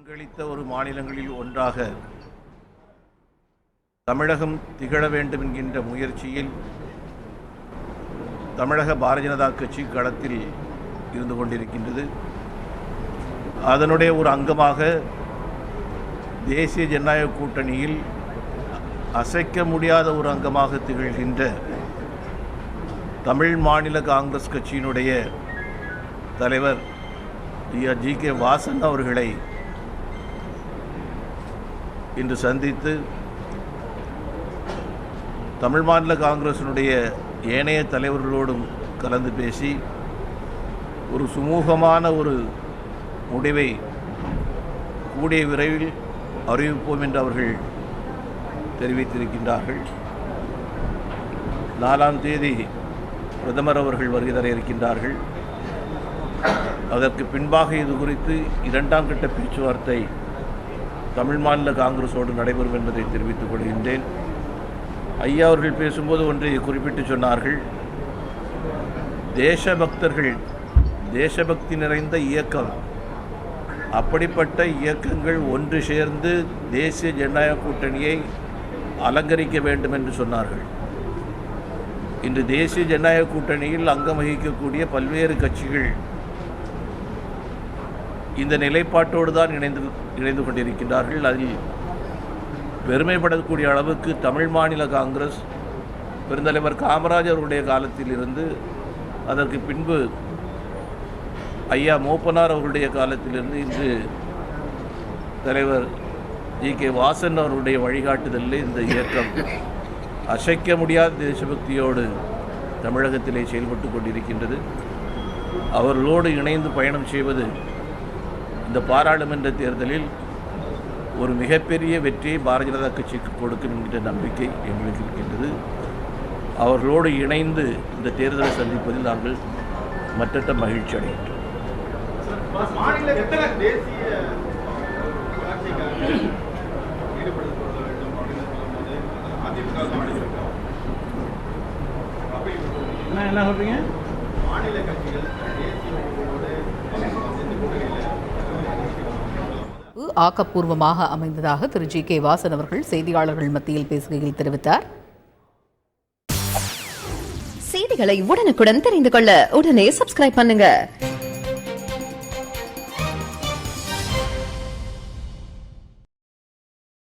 பங்களித்த ஒரு மாநிலங்களில் ஒன்றாக தமிழகம் திகழ வேண்டும் என்கின்ற முயற்சியில் தமிழக பாரதிய ஜனதா கட்சி களத்தில் இருந்து கொண்டிருக்கின்றது. அதனுடைய ஒரு அங்கமாக தேசிய ஜனநாயக கூட்டணியில் அசைக்க முடியாத ஒரு அங்கமாக திகழ்கின்ற தமிழ் மாநில காங்கிரஸ் கட்சியினுடைய தலைவர் ஜி.கே. வாசன் அவர்களை இன்று சந்தித்து தமிழ் மாநில காங்கிரசினுடைய ஏனைய தலைவர்களோடும் கலந்து பேசி ஒரு சுமூகமான ஒரு முடிவை கூடிய விரைவில் அறிவிப்போம் என்று அவர்கள் தெரிவித்திருக்கின்றார்கள். 4ஆம் தேதி பிரதமர் அவர்கள் வருகை தர இருக்கின்றார்கள். அதற்கு பின்பாக இது குறித்து 2ஆம் கட்ட பேச்சுவார்த்தை தமிழ் மாநில காங்கிரஸோடு நடைபெறும் என்பதை தெரிவித்துக் கொள்கின்றேன். ஐயா அவர்கள் பேசும்போது ஒன்றை குறிப்பிட்டு சொன்னார்கள். தேசபக்தர்கள், தேசபக்தி நிறைந்த இயக்கம், அப்படிப்பட்ட இயக்கங்கள் ஒன்று சேர்ந்து தேசிய ஜனநாயக கூட்டணியை அலங்கரிக்க வேண்டும் என்று சொன்னார்கள். இன்று தேசிய ஜனநாயக கூட்டணியில் அங்கம் வகிக்கக்கூடிய பல்வேறு கட்சிகள் இந்த நிலைப்பாட்டோடு தான் இணைந்து கொண்டிருக்கின்றார்கள். அதில் பெருமைப்படக்கூடிய அளவுக்கு தமிழ் மாநில காங்கிரஸ் பெருந்தலைவர் காமராஜர் அவருடைய காலத்தில் இருந்து அதற்கு பின்பு ஐயா மூப்பனார் அவருடைய காலத்திலிருந்து இன்று தலைவர் ஜி.கே. வாசன் அவருடைய வழிகாட்டுதலில் இந்த இயக்கம் அசைக்க முடியாத தேசபக்தியோடு தமிழகத்திலே செயல்பட்டு கொண்டிருக்கின்றது. அவர்களோடு இணைந்து பயணம் செய்வது இந்த பாராளுமன்ற தேர்தலில் ஒரு மிகப்பெரிய வெற்றியை பாரதிய ஜனதா கட்சிக்கு கொடுக்கும் என்கின்ற நம்பிக்கை எங்களுக்கு இருக்கின்றது. அவர்களோடு இணைந்து இந்த தேர்தலை சந்திப்பதில் நாங்கள் மற்றற்ற மகிழ்ச்சி அடைகின்றோம். என்ன சொல்றீங்க? ஆக்கப்பூர்வமாக அமைந்ததாக திரு ஜி.கே. வாசன் அவர்கள் செய்தியாளர்கள் மத்தியில் பேசுகையில் தெரிவித்தார். செய்திகளை உடனுக்குடன் தெரிந்து கொள்ள உடனே சப்ஸ்கிரைப் பண்ணுங்க.